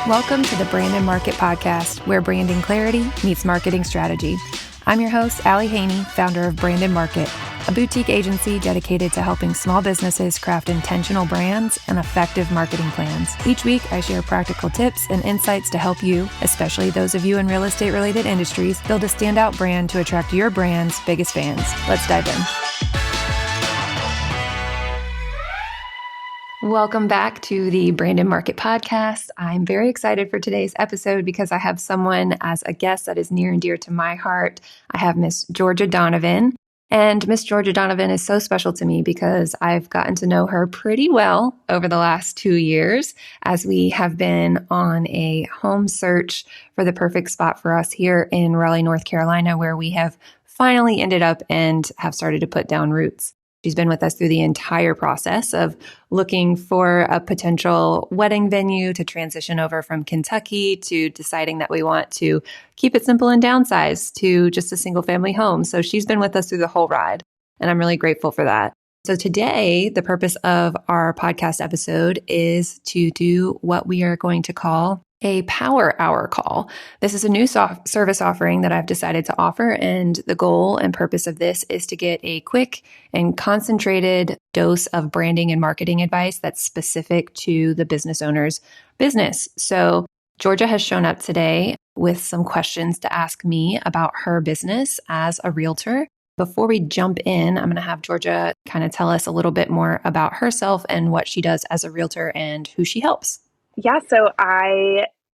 Welcome to the Brand and Market Podcast, where branding clarity meets marketing strategy. I'm your host, Allie Haney, founder of Brand and Market, a boutique agency dedicated to helping small businesses craft intentional brands and effective marketing plans. Each week, I share practical tips and insights to help you, especially those of you in real estate-related industries, build a standout brand to attract your brand's biggest fans. Let's dive in. Welcome back to the Brand and Market Podcast. I'm very excited for today's episode because I have someone as a guest that is near and dear to my heart. I have Miss Georgia Donovan. And Miss Georgia Donovan is so special to me because I've gotten to know her pretty well over the last 2 years as we have been on a home search for the perfect spot for us here in Raleigh, North Carolina, where we have finally ended up and have started to put down roots. She's been with us through the entire process of looking for a potential wedding venue to transition over from Kentucky to deciding that we want to keep it simple and downsize to just a single family home. So she's been with us through the whole ride, and I'm really grateful for that. So today, the purpose of our podcast episode is to do what we are going to call a power hour call. This is a new service offering that I've decided to offer, and the goal and purpose of this is to get a quick and concentrated dose of branding and marketing advice that's specific to the business owner's business. So Georgia has shown up today with some questions to ask me about her business as a realtor. Before we jump in, I'm going to have Georgia kind of tell us a little bit more about herself and what she does as a realtor and who she helps. Yeah, so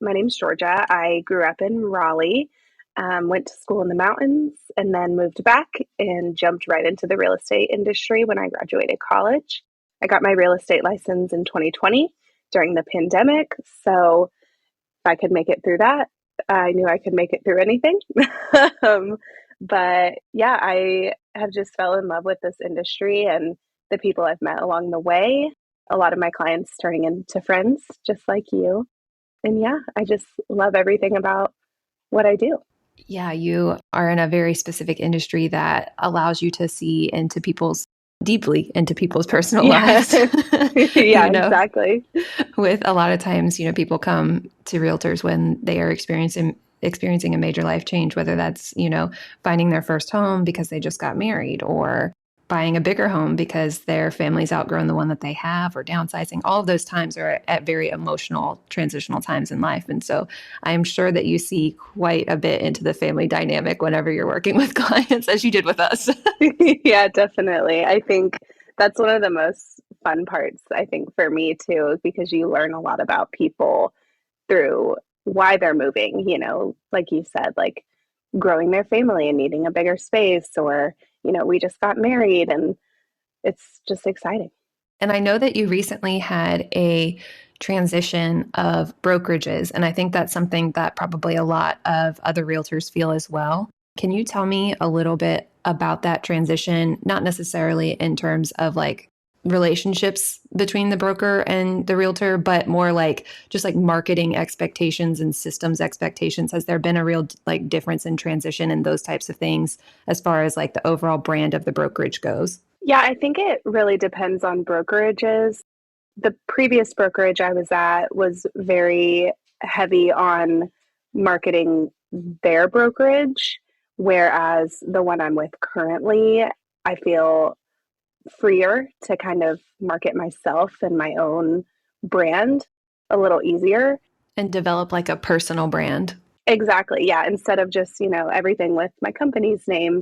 my name's Georgia. I grew up in Raleigh, went to school in the mountains, and then moved back and jumped right into the real estate industry when I graduated college. I got my real estate license in 2020 during the pandemic. So if I could make it through that, I knew I could make it through anything. But yeah, I have just fell in love with this industry and the people I've met along the way. A lot of my clients turning into friends, just like you. And yeah, I just love everything about what I do. Yeah, you are in a very specific industry that allows you to see deeply into people's personal lives. Yeah, exactly. With a lot of times, people come to realtors when they are experiencing a major life change, whether that's, finding their first home because they just got married, or buying a bigger home because their family's outgrown the one that they have, or downsizing. All of those times are at very emotional, transitional times in life. And so I'm sure that you see quite a bit into the family dynamic whenever you're working with clients, as you did with us. Yeah, definitely. I think that's one of the most fun parts, I think, for me too, because you learn a lot about people through why they're moving, like you said, like growing their family and needing a bigger space, or we just got married, and it's just exciting. And I know that you recently had a transition of brokerages, and I think that's something that probably a lot of other realtors feel as well. Can you tell me a little bit about that transition, not necessarily in terms of like relationships between the broker and the realtor, but more like just like marketing expectations and systems expectations? Has there been a real like difference in transition and those types of things as far as like the overall brand of the brokerage goes? Yeah, I think it really depends on brokerages. The previous brokerage I was at was very heavy on marketing their brokerage, whereas the one I'm with currently, I feel freer to kind of market myself and my own brand a little easier. And develop like a personal brand. Exactly. Yeah. Instead of just, everything with my company's name,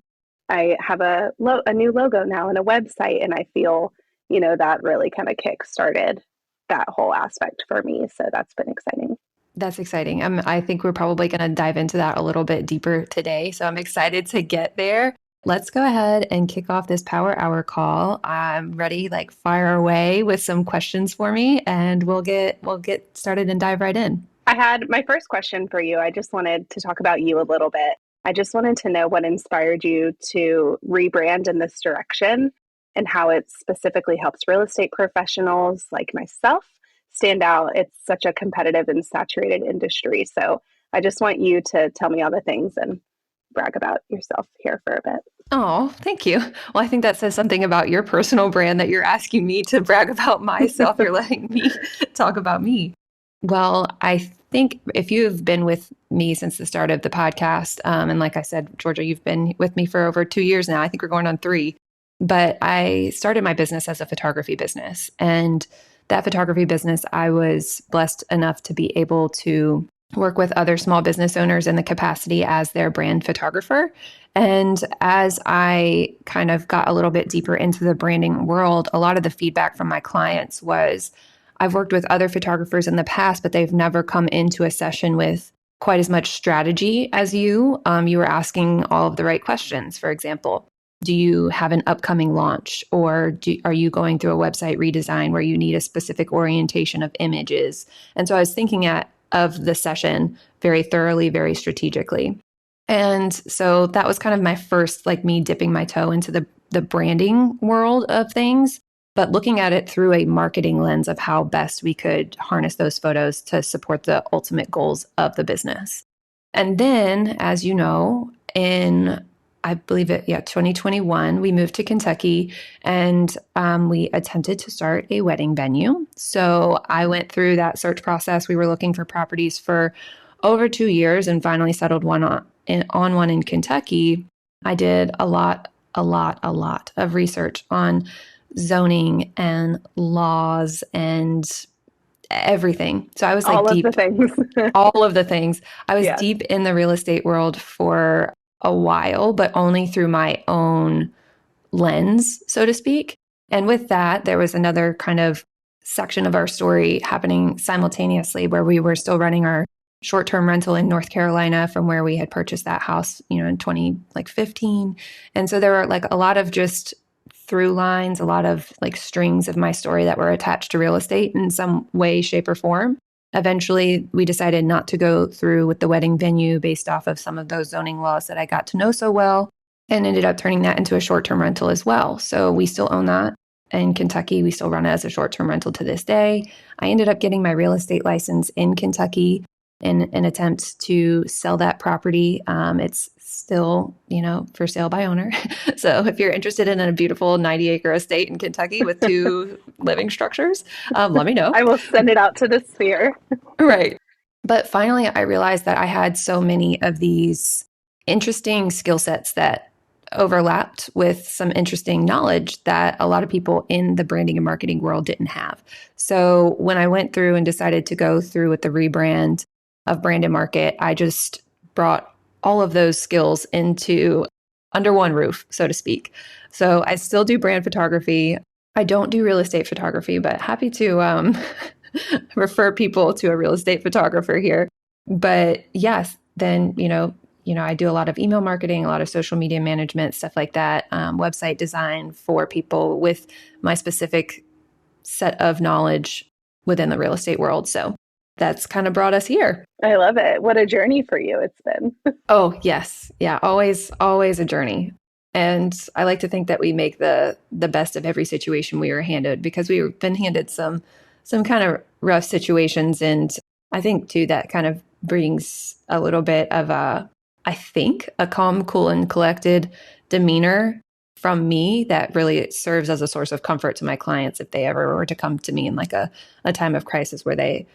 I have a new logo now and a website, and I feel, that really kind of kick-started that whole aspect for me. So that's been exciting. That's exciting. I think we're probably going to dive into that a little bit deeper today. So I'm excited to get there. Let's go ahead and kick off this power hour call. I'm ready, like fire away with some questions for me, and we'll get started and dive right in. I had my first question for you. I just wanted to talk about you a little bit. I just wanted to know what inspired you to rebrand in this direction and how it specifically helps real estate professionals like myself stand out. It's such a competitive and saturated industry. So I just want you to tell me all the things and brag about yourself here for a bit. Oh, thank you. Well, I think that says something about your personal brand that you're asking me to brag about myself. You're letting me talk about me. Well, I think if you've been with me since the start of the podcast, and like I said, Georgia, you've been with me for over 2 years now. I think we're going on 3. But I started my business as a photography business. And that photography business, I was blessed enough to be able to work with other small business owners in the capacity as their brand photographer. And as I kind of got a little bit deeper into the branding world, a lot of the feedback from my clients was, I've worked with other photographers in the past, but they've never come into a session with quite as much strategy as you. You were asking all of the right questions. For example, do you have an upcoming launch, or are you going through a website redesign where you need a specific orientation of images? And so I was thinking of the session very thoroughly, very strategically. And so that was kind of my first, like, me dipping my toe into the branding world of things, but looking at it through a marketing lens of how best we could harness those photos to support the ultimate goals of the business. And then, as you know, in I believe 2021, we moved to Kentucky, and we attempted to start a wedding venue. So I went through that search process. We were looking for properties for over 2 years and finally settled on one in Kentucky. I did a lot of research on zoning and laws and everything. So I was like All of deep, the things. all of the things. I was Yes. deep in the real estate world for a while, but only through my own lens, so to speak. And with that, there was another kind of section of our story happening simultaneously where we were still running our short-term rental in North Carolina from where we had purchased that house, in 2015. And so there were like a lot of just through lines, a lot of like strings of my story that were attached to real estate in some way, shape, or form. Eventually, we decided not to go through with the wedding venue based off of some of those zoning laws that I got to know so well, and ended up turning that into a short-term rental as well. So we still own that in Kentucky. We still run it as a short-term rental to this day. I ended up getting my real estate license in Kentucky in an attempt to sell that property. It's still, for sale by owner. So if you're interested in a beautiful 90-acre estate in Kentucky with 2 living structures, let me know. I will send it out to the sphere. Right. But finally, I realized that I had so many of these interesting skill sets that overlapped with some interesting knowledge that a lot of people in the branding and marketing world didn't have. So when I went through and decided to go through with the rebrand of Brand and Market, I just brought all of those skills into under one roof, so to speak. So I still do brand photography. I don't do real estate photography, but happy to refer people to a real estate photographer here. But yes, then, I do a lot of email marketing, a lot of social media management, stuff like that, website design for people with my specific set of knowledge within the real estate world. So that's kind of brought us here. I love it. What a journey for you it's been. Oh, yes. Yeah, always a journey. And I like to think that we make the best of every situation we were handed, because we've been handed some kind of rough situations. And I think too, that kind of brings a little bit of a calm, cool, and collected demeanor from me that really serves as a source of comfort to my clients if they ever were to come to me in like a time of crisis where they,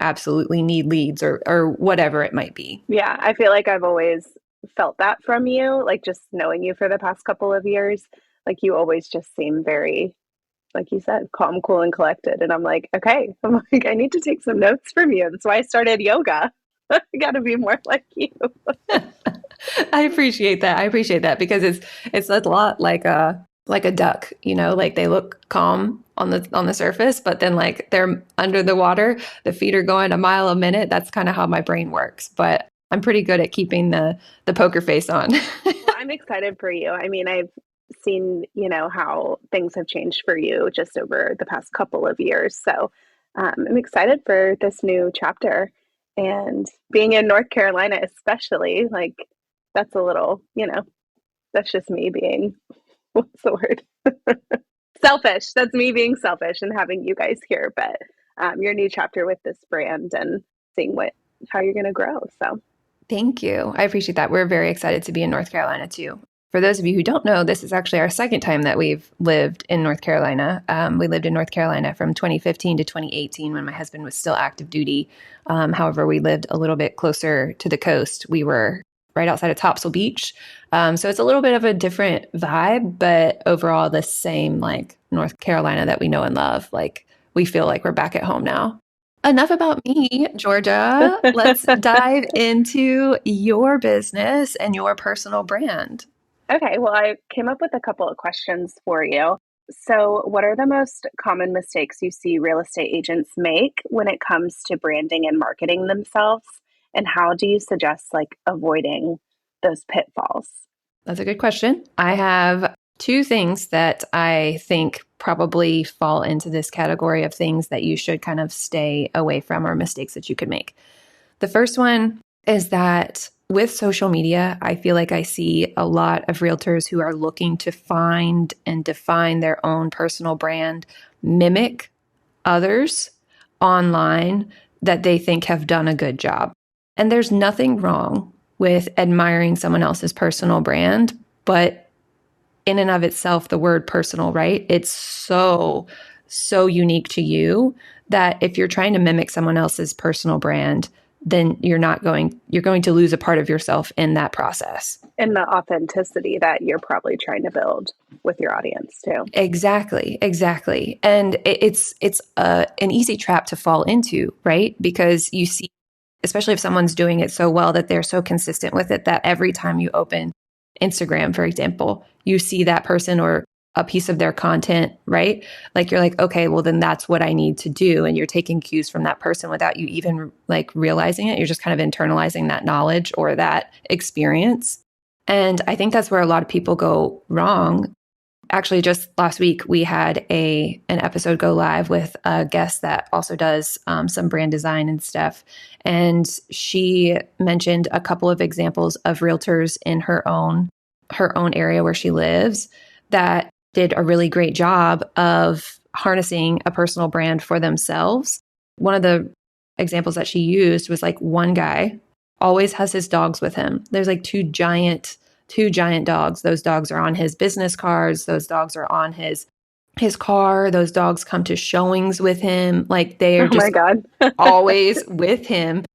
absolutely need leads or whatever it might be. Yeah, I feel like I've always felt that from you, like just knowing you for the past couple of years. Like you always just seem very, like you said, calm, cool, and collected. And I'm like, okay, I need to take some notes from you. That's why I started yoga. I got to be more like you. I appreciate that because it's a lot like a duck, like they look calm on the surface, but then like they're under the water, the feet are going a mile a minute. That's kind of how my brain works, but I'm pretty good at keeping the poker face on. Well, I'm excited for you. I mean, I've seen, how things have changed for you just over the past couple of years. So I'm excited for this new chapter. And being in North Carolina, especially, like that's a little, that's just me being, what's the word? Selfish. That's me being selfish and having you guys here. But your new chapter with this brand and seeing how you're going to grow. So Thank you. I appreciate that. We're very excited to be in North Carolina too. For those of you who don't know, this is actually our second time that we've lived in North Carolina. We lived in North Carolina from 2015 to 2018 when my husband was still active duty. However, we lived a little bit closer to the coast. We were right outside of Topsail Beach. So it's a little bit of a different vibe, but overall the same like North Carolina that we know and love. Like we feel like we're back at home now. Enough about me, Georgia. Let's dive into your business and your personal brand. Okay, well, I came up with a couple of questions for you. So, what are the most common mistakes you see real estate agents make when it comes to branding and marketing themselves? And how do you suggest like avoiding those pitfalls? That's a good question. I have two things that I think probably fall into this category of things that you should kind of stay away from or mistakes that you could make. The first one is that with social media, I feel like I see a lot of realtors who are looking to find and define their own personal brand, mimic others online that they think have done a good job. And there's nothing wrong with admiring someone else's personal brand, but in and of itself, the word personal, right? It's so unique to you that if you're trying to mimic someone else's personal brand, then you're going to lose a part of yourself in that process. And the authenticity that you're probably trying to build with your audience too. Exactly. And it's an easy trap to fall into, right? Because you see, especially if someone's doing it so well that they're so consistent with it that every time you open Instagram, for example, you see that person or a piece of their content, right? Like you're like, okay, well then that's what I need to do. And you're taking cues from that person without you even like realizing it. You're just kind of internalizing that knowledge or that experience. And I think that's where a lot of people go wrong. Actually, just last week, we had an episode go live with a guest that also does some brand design and stuff. And she mentioned a couple of examples of realtors in her own area where she lives that did a really great job of harnessing a personal brand for themselves. One of the examples that she used was like one guy always has his dogs with him. There's like two giant dogs. Those dogs are on his business cards. Those dogs are on his car. Those dogs come to showings with him. Like they are Oh my just God. always with him.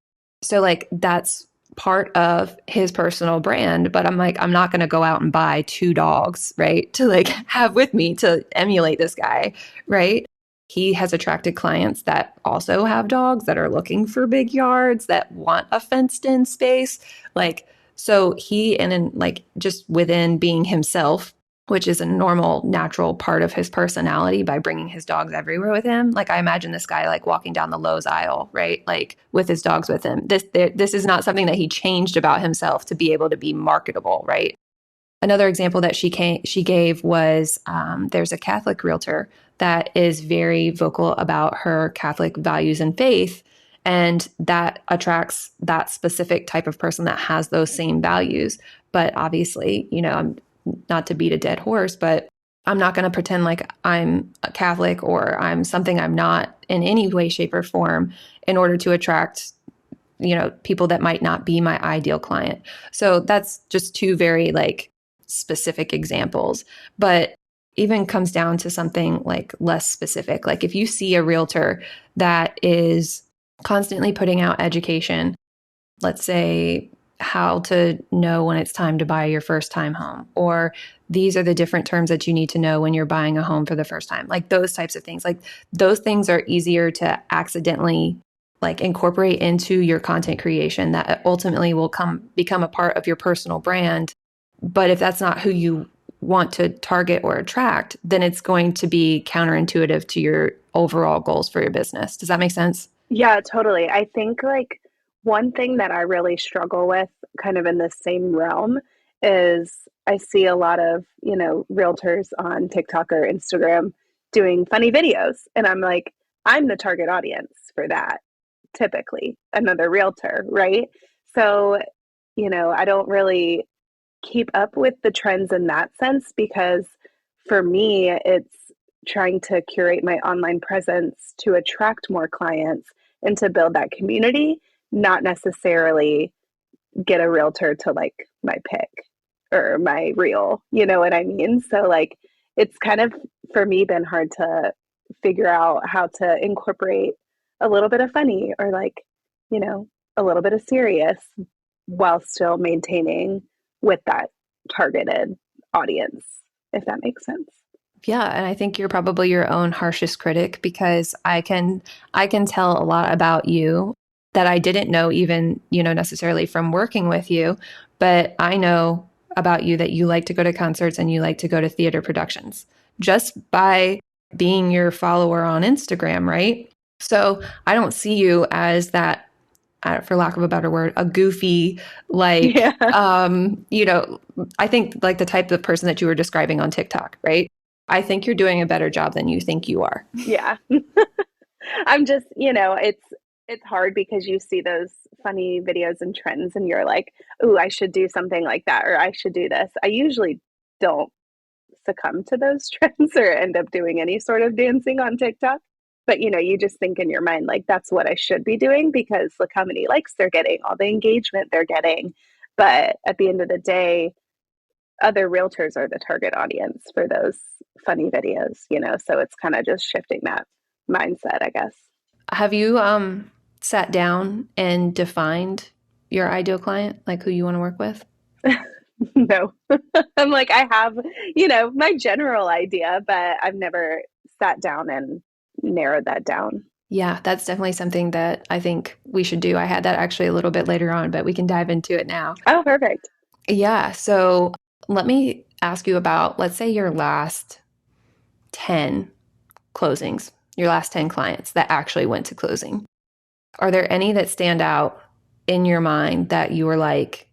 So like that's part of his personal brand. But I'm like, I'm not going to go out and buy two dogs, right? To like have with me to emulate this guy, right? He has attracted clients that also have dogs that are looking for big yards, that want a fenced in space. Like, so he, and in like just within being himself, which is a normal, natural part of his personality by bringing his dogs everywhere with him. Like I imagine this guy like walking down the Lowe's aisle, right? Like with his dogs with him. This is not something that he changed about himself to be able to be marketable, right? Another example that she gave was there's a Catholic realtor that is very vocal about her Catholic values and faith, and that attracts that specific type of person that has those same values. But obviously, I'm not to beat a dead horse, but I'm not going to pretend like I'm a Catholic or I'm something I'm not in any way, shape, or form in order to attract people that might not be my ideal client. So that's just two very like specific examples, but even comes down to something like less specific. Like if you see a realtor that is constantly putting out education, let's say how to know when it's time to buy your first time home, or these are the different terms that you need to know when you're buying a home for the first time, like those types of things, like those things are easier to accidentally like incorporate into your content creation that ultimately will become a part of your personal brand. But if that's not who you want to target or attract, then it's going to be counterintuitive to your overall goals for your business. Does that make sense? Yeah, totally. I think like one thing that I really struggle with kind of in the same realm is I see a lot of, realtors on TikTok or Instagram doing funny videos. And I'm like, I'm the target audience for that, typically, another realtor, right? So, I don't really keep up with the trends in that sense because for me, it's trying to curate my online presence to attract more clients and to build that community, not necessarily get a realtor to like my pick. or my real, you know what I mean? So like it's kind of for me been hard to figure out how to incorporate a little bit of funny or like, you know, a little bit of serious while still maintaining with that targeted audience, if that makes sense. Yeah, and I think you're probably your own harshest critic because I can tell a lot about you that I didn't know even, necessarily from working with you, but I know about you that you like to go to concerts and you like to go to theater productions just by being your follower on Instagram, right? So, I don't see you as that for lack of a better word, a goofy, like, Yeah. I think like the type of person that you were describing on TikTok, right? I think you're doing a better job than you think you are. Yeah. I'm just, it's hard because you see those funny videos and trends and you're like, "Ooh, I should do something like that or I should do this." I usually don't succumb to those trends or end up doing any sort of dancing on TikTok. But you just think in your mind like that's what I should be doing because look how many likes they're getting, all the engagement they're getting. But at the end of the day, other realtors are the target audience for those funny videos. So it's kind of just shifting that mindset, I guess. Have you sat down and defined your ideal client, like who you want to work with? No. I'm like, I have, my general idea, but I've never sat down and narrowed that down. Yeah, that's definitely something that I think we should do. I had that actually a little bit later on, but we can dive into it now. Oh, perfect. Yeah, so let me ask you about, let's say, your last 10 closings, your last 10 clients that actually went to closing. Are there any that stand out in your mind that you were like,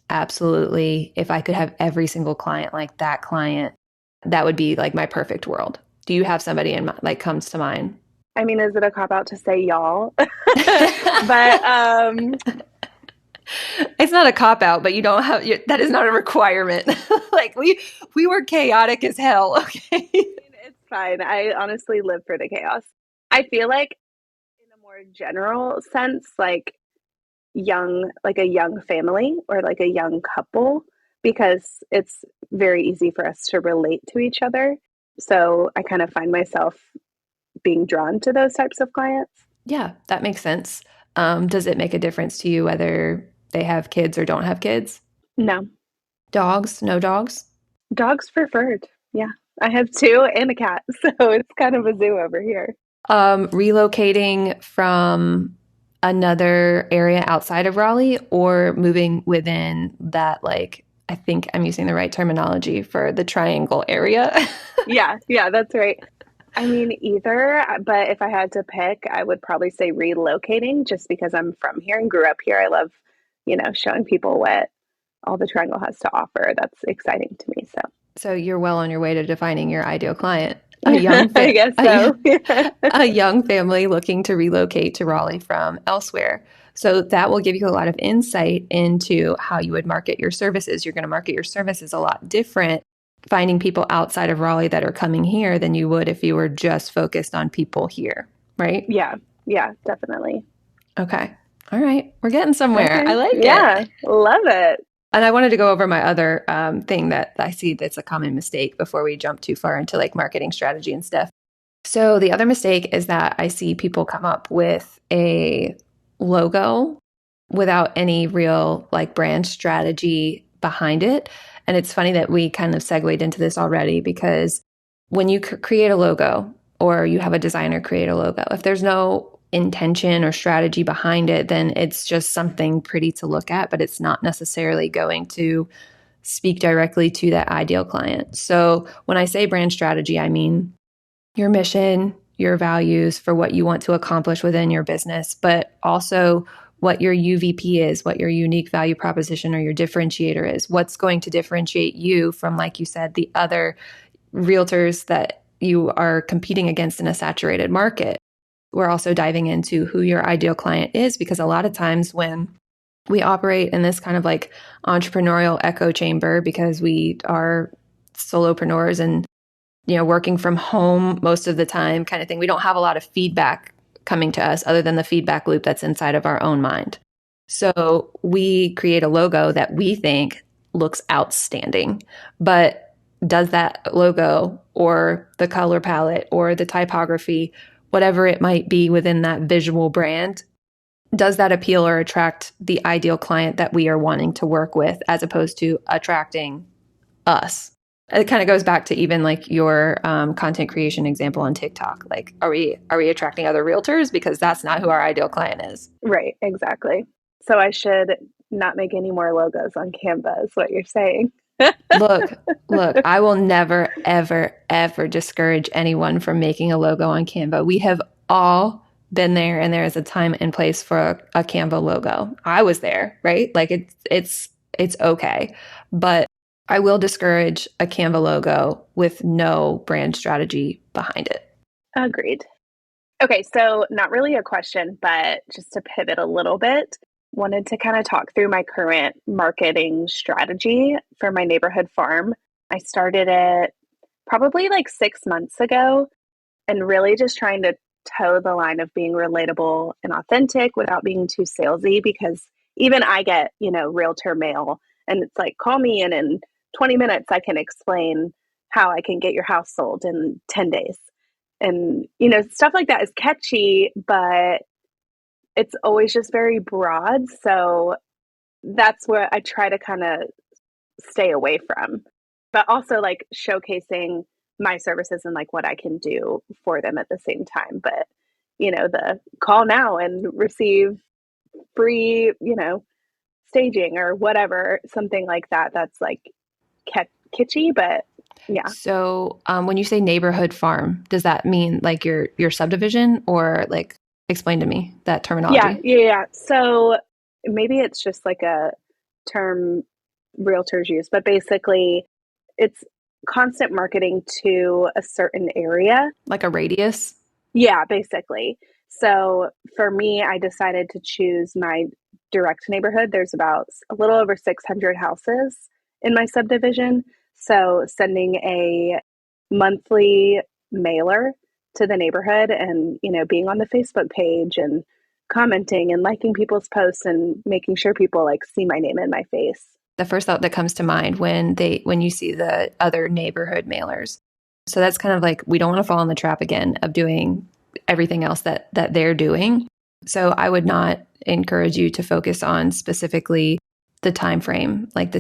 absolutely, if I could have every single client like that client, that would be like my perfect world? Do you have somebody in mind, like comes to mind? I mean, is it a cop out to say y'all? But It's not a cop out, but you don't have that is not a requirement. Like we were chaotic as hell, okay? it's fine. I honestly live for the chaos. I feel like in a more general sense, like a young family or like a young couple, because it's very easy for us to relate to each other. So I kind of find myself being drawn to those types of clients. Yeah, that makes sense. Does it make a difference to you whether they have kids or don't have kids? No, Dogs? No dogs? dogs preferred. Yeah. I have two and a cat. So it's kind of a zoo over here. Relocating from another area outside of Raleigh or moving within that, like, I think I'm using the right terminology for the triangle area. Yeah. Yeah. That's right. I mean, either, but if I had to pick, I would probably say relocating just because I'm from here and grew up here. I love, showing people what all the triangle has to offer. That's exciting to me. So So you're well on your way to defining your ideal client, a young I guess so. a young family looking to relocate to Raleigh from elsewhere. So that will give you a lot of insight into how you would market your services. You're going to market your services a lot different finding people outside of Raleigh that are coming here than you would if you were just focused on people here, right? Yeah. Yeah, definitely. Okay. All right. We're getting somewhere. Okay. I like it. Yeah. Love it. And I wanted to go over my other thing that I see that's a common mistake before we jump too far into like marketing strategy and stuff. So the other mistake is that I see people come up with a logo without any real like brand strategy behind it. And it's funny that we kind of segued into this already because when you create a logo or you have a designer create a logo, if there's no intention or strategy behind it, then it's just something pretty to look at, but it's not necessarily going to speak directly to that ideal client. So when I say brand strategy, I mean your mission, your values for what you want to accomplish within your business, but also what your UVP is, what your unique value proposition or your differentiator is, what's going to differentiate you from, like you said, the other realtors that you are competing against in a saturated market. We're also diving into who your ideal client is because a lot of times when we operate in this kind of like entrepreneurial echo chamber because we are solopreneurs and working from home most of the time kind of thing, we don't have a lot of feedback coming to us other than the feedback loop that's inside of our own mind. So we create a logo that we think looks outstanding. But does that logo or the color palette or the typography, whatever it might be within that visual brand, does that appeal or attract the ideal client that we are wanting to work with as opposed to attracting us? It kind of goes back to even like your content creation example on TikTok. Like, are we attracting other realtors? Because that's not who our ideal client is. Right, exactly. So I should not make any more logos on Canva is what you're saying. Look, I will never, ever, ever discourage anyone from making a logo on Canva. We have all been there, and there is a time and place for a Canva logo. I was there, right? Like it's okay. But I will discourage a Canva logo with no brand strategy behind it. Agreed. Okay, so not really a question, but just to pivot a little bit, wanted to kind of talk through my current marketing strategy for my neighborhood farm. I started it probably like 6 months ago and really just trying to toe the line of being relatable and authentic without being too salesy because even I get, realtor mail and it's like, call me and in 20 minutes I can explain how I can get your house sold in 10 days. And, stuff like that is catchy, but it's always just very broad. So that's where I try to kind of stay away from, but also like showcasing my services and like what I can do for them at the same time. But, the call now and receive free, staging or whatever, something like that. That's like kitschy, but yeah. So, when you say neighborhood farm, does that mean like your subdivision, or like explain to me that Yeah. terminology? Yeah. Yeah. So maybe it's just like a term realtors use, but basically it's constant marketing to a certain area. Like a radius? Yeah, basically. So for me, I decided to choose my direct neighborhood. There's about a little over 600 houses in my subdivision. So sending a monthly mailer to the neighborhood and, being on the Facebook page and commenting and liking people's posts and making sure people like see my name and my face. The first thought that comes to mind when you see the other neighborhood mailers. So that's kind of like, we don't want to fall in the trap again of doing everything else that they're doing. So I would not encourage you to focus on specifically the time frame, like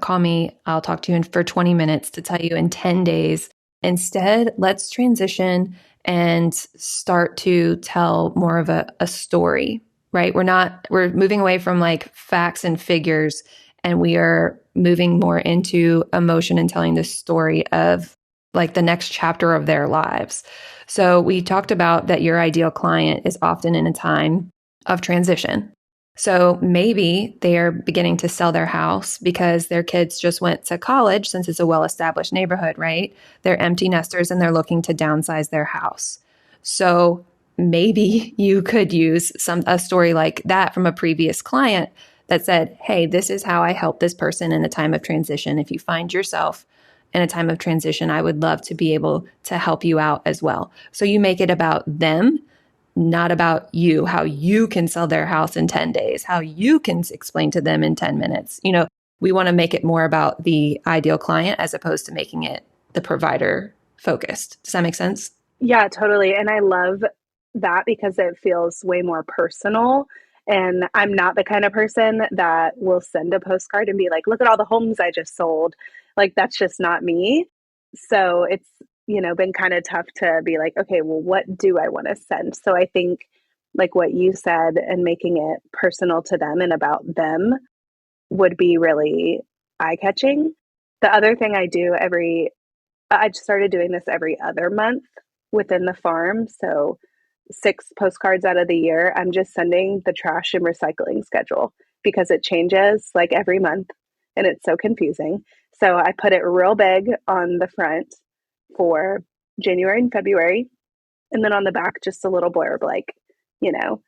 call me, I'll talk to you for 20 minutes to tell you in 10 days. Instead, let's transition and start to tell more of a story, right? We're moving away from like facts and figures, and we are moving more into emotion and telling the story of like the next chapter of their lives. So we talked about that your ideal client is often in a time of transition. So maybe they're beginning to sell their house because their kids just went to college, since it's a well-established neighborhood, right? They're empty nesters and they're looking to downsize their house. So maybe you could use a story like that from a previous client that said, hey, this is how I help this person in a time of transition. If you find yourself in a time of transition, I would love to be able to help you out as well. So you make it about them, not about you, how you can sell their house in 10 days, how you can explain to them in 10 minutes. We want to make it more about the ideal client as opposed to making it the provider focused. Does that make sense? Yeah, totally. And I love that because it feels way more personal. And I'm not the kind of person that will send a postcard and be like, look at all the homes I just sold. Like, that's just not me. So it's, been kind of tough to be like, okay, well, what do I want to send? So I think, like what you said, and making it personal to them and about them would be really eye catching. The other thing I started doing this every other month within the farm. So 6 postcards out of the year, I'm just sending the trash and recycling schedule because it changes like every month and it's so confusing. So I put it real big on the front for January and February. And then on the back, just a little blurb like, you know,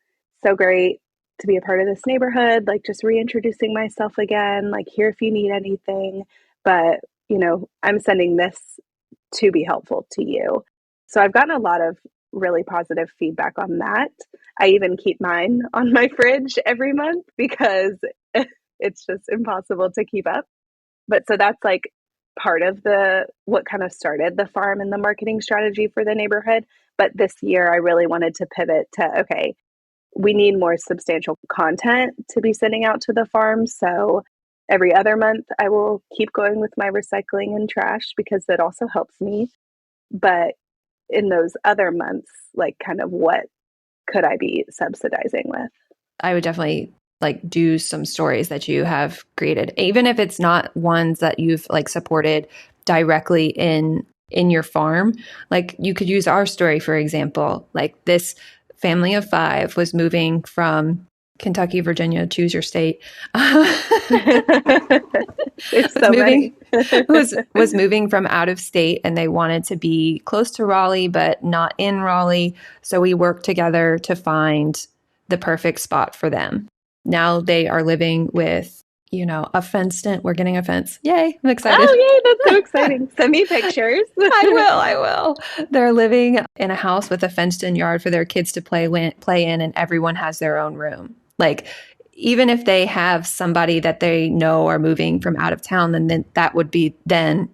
so great to be a part of this neighborhood, like just reintroducing myself again, like here if you need anything. But, I'm sending this to be helpful to you. So I've gotten a lot of really positive feedback on that. I even keep mine on my fridge every month because it's just impossible to keep up. But so that's like part of what kind of started the farm and the marketing strategy for the neighborhood. But this year I really wanted to pivot to, okay, we need more substantial content to be sending out to the farm. So every other month, I will keep going with my recycling and trash because it also helps me. But in those other months, like kind of what could I be subsidizing with? I would definitely like do some stories that you have created, even if it's not ones that you've like supported directly in your farm. Like you could use our story, for example. Like this family of 5 was moving from Kentucky, Virginia, choose your state. There's was so moving many. was moving from out of state, and they wanted to be close to Raleigh but not in Raleigh. So we worked together to find the perfect spot for them. Now they are living with, a fenced in. We're getting a fence. Yay, I'm excited. Oh, yay, that's so exciting. Send me pictures. I will. They're living in a house with a fenced in yard for their kids to play in, and everyone has their own room. Like, even if they have somebody that they know are moving from out of town, then that would be a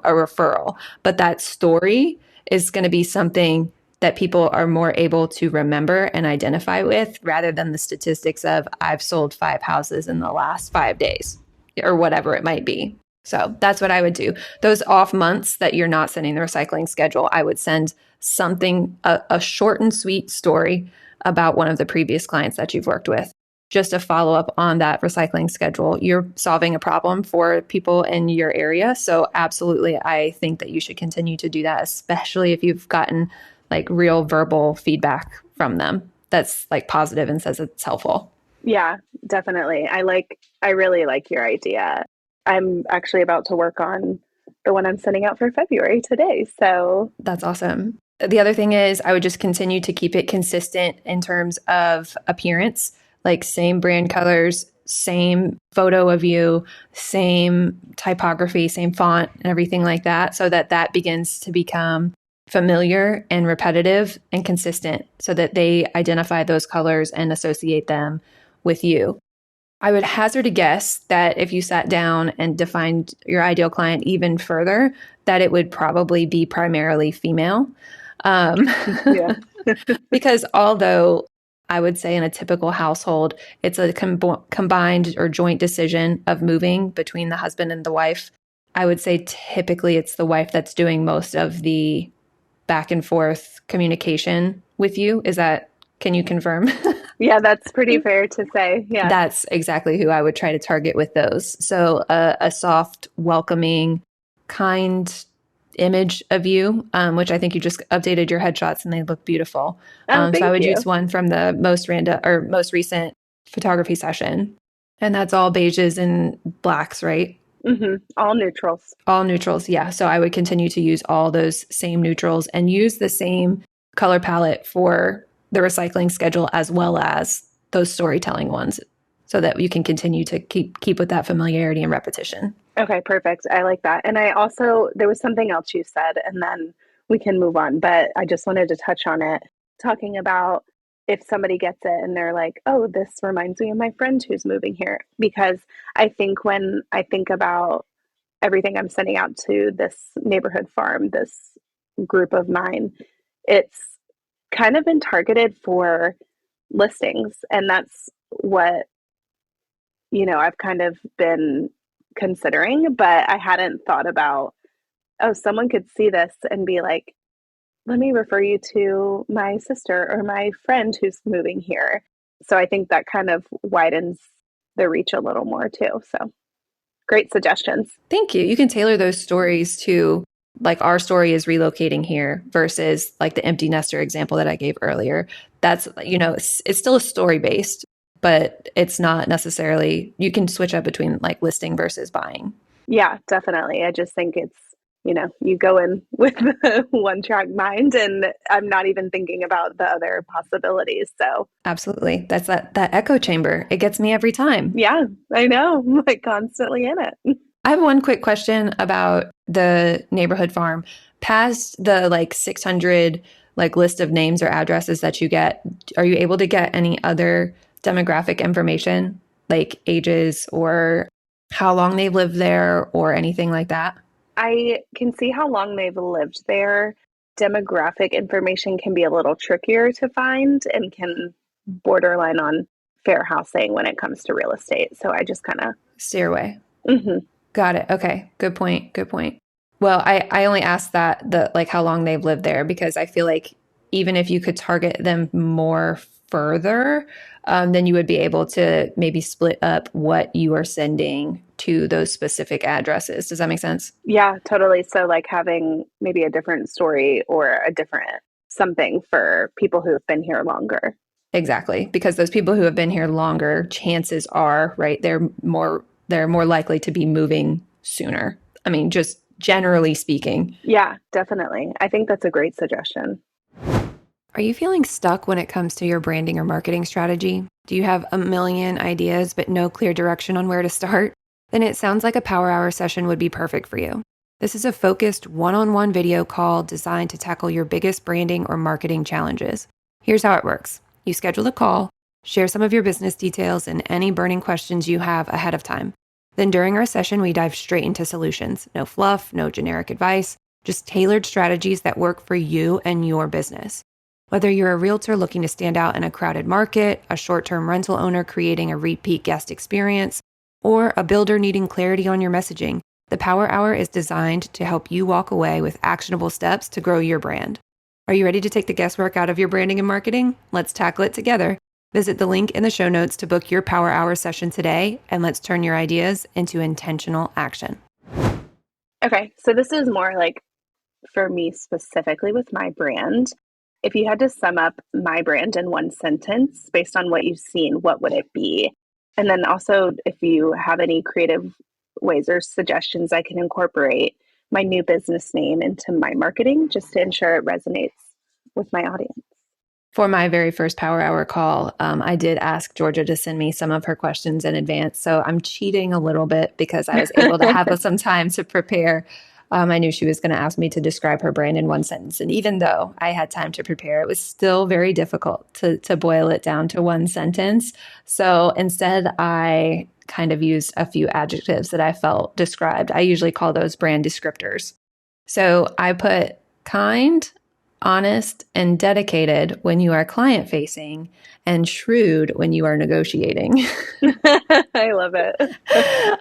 referral. But that story is going to be something that people are more able to remember and identify with rather than the statistics of I've sold 5 houses in the last 5 days or whatever it might be. So that's what I would do. Those off months that you're not sending the recycling schedule, I would send something, a short and sweet story about one of the previous clients that you've worked with. Just a follow up on that recycling schedule. You're solving a problem for people in your area. So, absolutely, I think that you should continue to do that, especially if you've gotten like real verbal feedback from them that's like positive and says it's helpful. Yeah, definitely. I really like your idea. I'm actually about to work on the one I'm sending out for February today. So that's awesome. The other thing is I would just continue to keep it consistent in terms of appearance, like same brand colors, same photo of you, same typography, same font, and everything like that, so that begins to become familiar and repetitive and consistent so that they identify those colors and associate them with you. I would hazard a guess that if you sat down and defined your ideal client even further, that it would probably be primarily female. Yeah. Because although I would say in a typical household, it's a combined or joint decision of moving between the husband and the wife, I would say typically it's the wife that's doing most of the back and forth communication with you. Can you confirm? Yeah, that's pretty fair to say. Yeah. That's exactly who I would try to target with those. So a soft, welcoming, kind image of you, which I think you just updated your headshots and they look beautiful. Oh, So I thank would you. use one from the most recent photography session. And that's all beiges and blacks, right? All neutrals. All neutrals, yeah. So I would continue to use all those same neutrals and use the same color palette for the recycling schedule as well as those storytelling ones so that you can continue to keep with that familiarity and repetition. Okay, perfect. I like that. And there was something else you said, and then we can move on, but I just wanted to touch on it, talking about if somebody gets it and they're like, oh, this reminds me of my friend who's moving here. Because I think when I think about everything I'm sending out to this neighborhood farm, this group of 9, it's kind of been targeted for listings. And that's what, I've kind of been considering, but I hadn't thought about, oh, someone could see this and be like, let me refer you to my sister or my friend who's moving here. So I think that kind of widens the reach a little more too. So great suggestions. Thank you. You can tailor those stories to like our story is relocating here versus like the empty nester example that I gave earlier. That's, it's still a story based, but it's not necessarily, you can switch up between like listing versus buying. Yeah, definitely. I just think it's, you go in with the one track mind, and I'm not even thinking about the other possibilities. So Absolutely. That's that echo chamber. It gets me every time. yeah, I know. I'm like constantly in it. I have one quick question about the neighborhood farm. Past the like 600 like list of names or addresses that you get, are you able to get any other demographic information like ages or how long they've lived there or anything like that? I can see how long they've lived there. Demographic information can be a little trickier to find and can borderline on fair housing when it comes to real estate. So I just kind of, Steer away. mm-hmm. Got it. Okay. Good point. Good point. Well, I only asked that like how long they've lived there because I feel like even if you could target them more further, then you would be able to maybe split up what you are sending to those specific addresses. Does that make sense? Yeah, totally. So like having maybe a different story or a different something for people who have been here longer. Exactly. Because those people who have been here longer, chances are, right, they're more likely to be moving sooner. I mean, just generally speaking. Yeah, definitely. I think that's a great suggestion. Are you feeling stuck when it comes to your branding or marketing strategy? Do you have a million ideas but no clear direction on where to start? Then it sounds like a Power Hour session would be perfect for you. This is a focused one-on-one video call designed to tackle your biggest branding or marketing challenges. Here's how it works. You schedule a call, share some of your business details and any burning questions you have ahead of time. Then during our session, we dive straight into solutions. No fluff, no generic advice, just tailored strategies that work for you and your business. Whether you're a realtor looking to stand out in a crowded market, a short-term rental owner creating a repeat guest experience, or a builder needing clarity on your messaging, the Power Hour is designed to help you walk away with actionable steps to grow your brand. Are you ready to take the guesswork out of your branding and marketing? Let's tackle it together. Visit the link in the show notes to book your Power Hour session today, and let's turn your ideas into intentional action. Okay, so this is more like for me specifically with my brand. If you had to sum up my brand in one sentence based on what you've seen, what would it be? And then also, if you have any creative ways or suggestions I can incorporate my new business name into my marketing just to ensure it resonates with my audience. For my very first Power Hour call, I did ask Georgia to send me some of her questions in advance. So I'm cheating a little bit because I was able to have some time to prepare. I knew she was going to ask me to describe her brand in one sentence. And even though I had time to prepare, it was still very difficult to boil it down to one sentence. So instead, I kind of used a few adjectives that I felt described. I usually call those brand descriptors. So I put kind, honest, and dedicated when you are client facing, and shrewd when you are negotiating. I love it.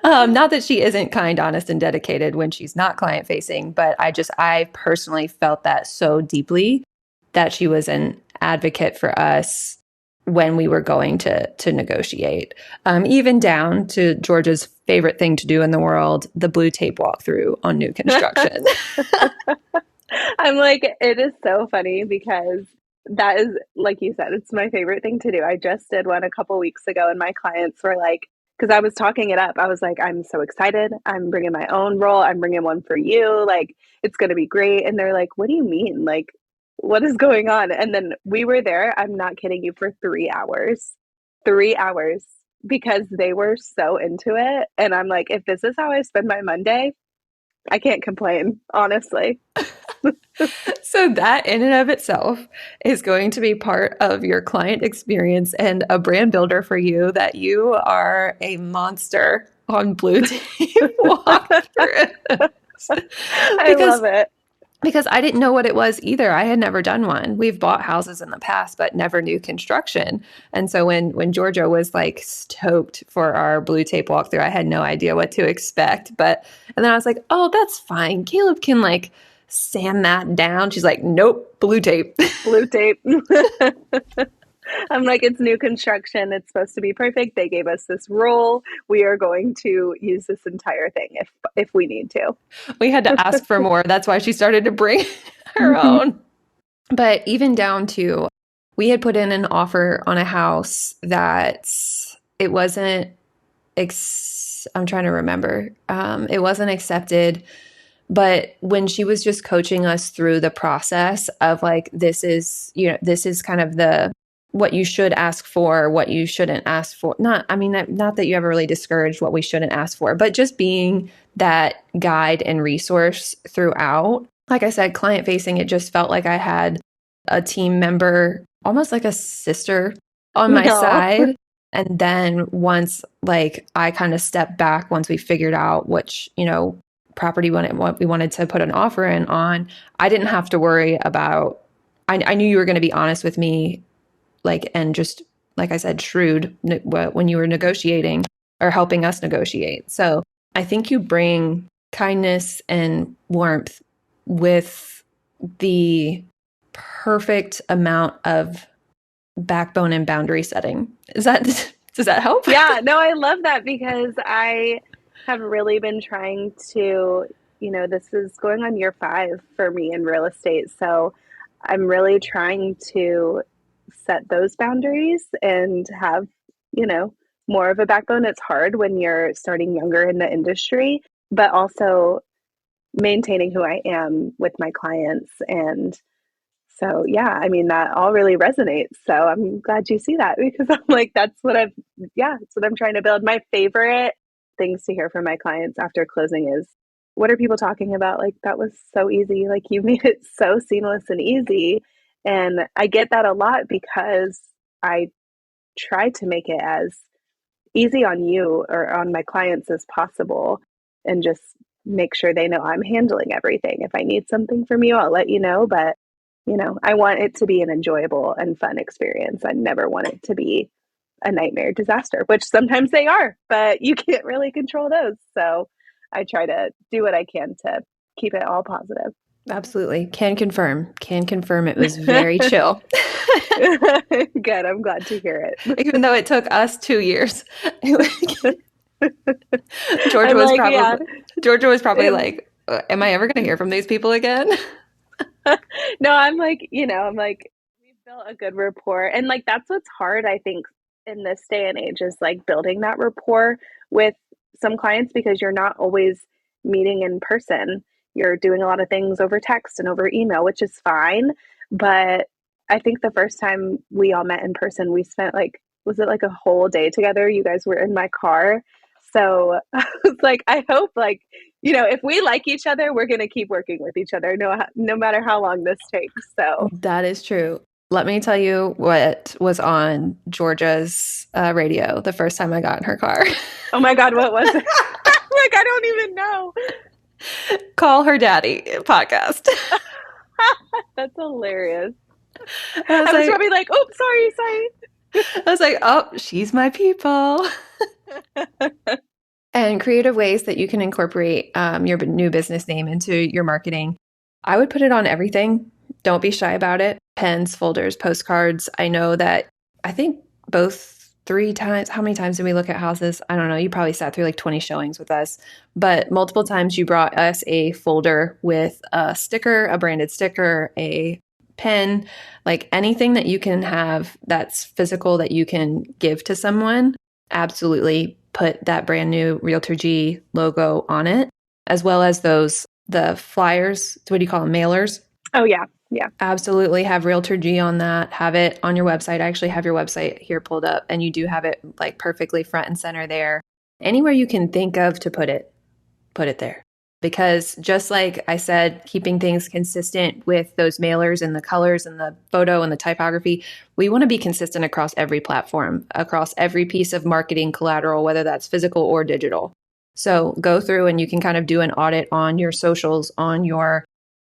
Not that she isn't kind, honest, and dedicated when she's not client facing, but I personally felt that so deeply that she was an advocate for us when we were going to negotiate, even down to Georgia's favorite thing to do in the world, the blue tape walkthrough on new construction. I'm like, it is so funny because that is, like you said, it's my favorite thing to do. I just did one a couple weeks ago, and my clients were like, because I was talking it up, I was like, I'm so excited. I'm bringing my own role. I'm bringing one for you. Like, it's going to be great. And they're like, what do you mean? Like, what is going on? And then we were there, I'm not kidding you, for 3 hours. 3 hours because they were so into it. And I'm like, if this is how I spend my Monday, I can't complain, honestly. So that in and of itself is going to be part of your client experience and a brand builder for you that you are a monster on blue tape walkthrough. I because love it. because I didn't know what it was either. I had never done one. We've bought houses in the past, but never new construction. And so when Georgia was like stoked for our blue tape walkthrough, I had no idea what to expect. And then I was like, oh, that's fine. Caleb can like sand that down. She's like, nope, blue tape. Blue tape. I'm like, it's new construction. It's supposed to be perfect. They gave us this role. We are going to use this entire thing if we need to. We had to ask for more. That's why she started to bring her own. But even down to, we had put in an offer on a house that it wasn't, I'm trying to remember. It wasn't accepted. But when she was just coaching us through the process of like, this is kind of what you should ask for, what you shouldn't ask for. Not that you ever really discouraged what we shouldn't ask for, but just being that guide and resource throughout. Like I said, client facing, it just felt like I had a team member, almost like a sister on my side. And then once like I kind of stepped back, once we figured out which, property what we wanted to put an offer in on, I didn't have to worry about, I knew you were going to be honest with me, like, and just, like I said, shrewd when you were negotiating or helping us negotiate. So I think you bring kindness and warmth with the perfect amount of backbone and boundary setting. Does that help? Yeah, no, I love that because I have really been trying to, this is going on year 5 for me in real estate. So I'm really trying to set those boundaries and have, more of a backbone. It's hard when you're starting younger in the industry, but also maintaining who I am with my clients. And so, yeah, I mean, that all really resonates. So I'm glad you see that because I'm like, that's what I'm trying to build. My favorite things to hear from my clients after closing is, what are people talking about? Like, that was so easy. Like, you made it so seamless and easy. And I get that a lot because I try to make it as easy on you or on my clients as possible and just make sure they know I'm handling everything. If I need something from you, I'll let you know. But, I want it to be an enjoyable and fun experience. I never want it to be a nightmare disaster, which sometimes they are, but you can't really control those. So I try to do what I can to keep it all positive. Absolutely. Can confirm. It was very chill. Good. I'm glad to hear it. Even though it took us 2 years. I'm like, yeah. Georgia was probably like, am I ever going to hear from these people again? No, I'm like, we've built a good rapport. And like, that's what's hard, I think, in this day and age is like building that rapport with some clients because you're not always meeting in person. You're doing a lot of things over text and over email, which is fine. But I think the first time we all met in person, we spent like, was it like a whole day together? You guys were in my car. So I was like, I hope like if we like each other, we're going to keep working with each other, no matter how long this takes. So that is true. Let me tell you what was on Georgia's radio the first time I got in her car. Oh my God, what was it? Like, I don't even know. Call Her Daddy podcast. That's hilarious. I was probably like, oh, sorry. I was like, oh, she's my people. And creative ways that you can incorporate your new business name into your marketing. I would put it on everything. Don't be shy about it. Pens, folders, postcards. I think both 3 times. How many times did we look at houses? I don't know. You probably sat through like 20 showings with us, but multiple times you brought us a folder with a sticker, a branded sticker, a pen, like anything that you can have that's physical that you can give to someone. Absolutely put that brand new Realtor G logo on it, as well as the flyers. What do you call them? Mailers? Oh, yeah. Yeah. Absolutely have Realtor G on that. Have it on your website. I actually have your website here pulled up, and you do have it like perfectly front and center there. Anywhere you can think of to put it there. Because just like I said, keeping things consistent with those mailers and the colors and the photo and the typography, we want to be consistent across every platform, across every piece of marketing collateral, whether that's physical or digital. So go through and you can kind of do an audit on your socials, on your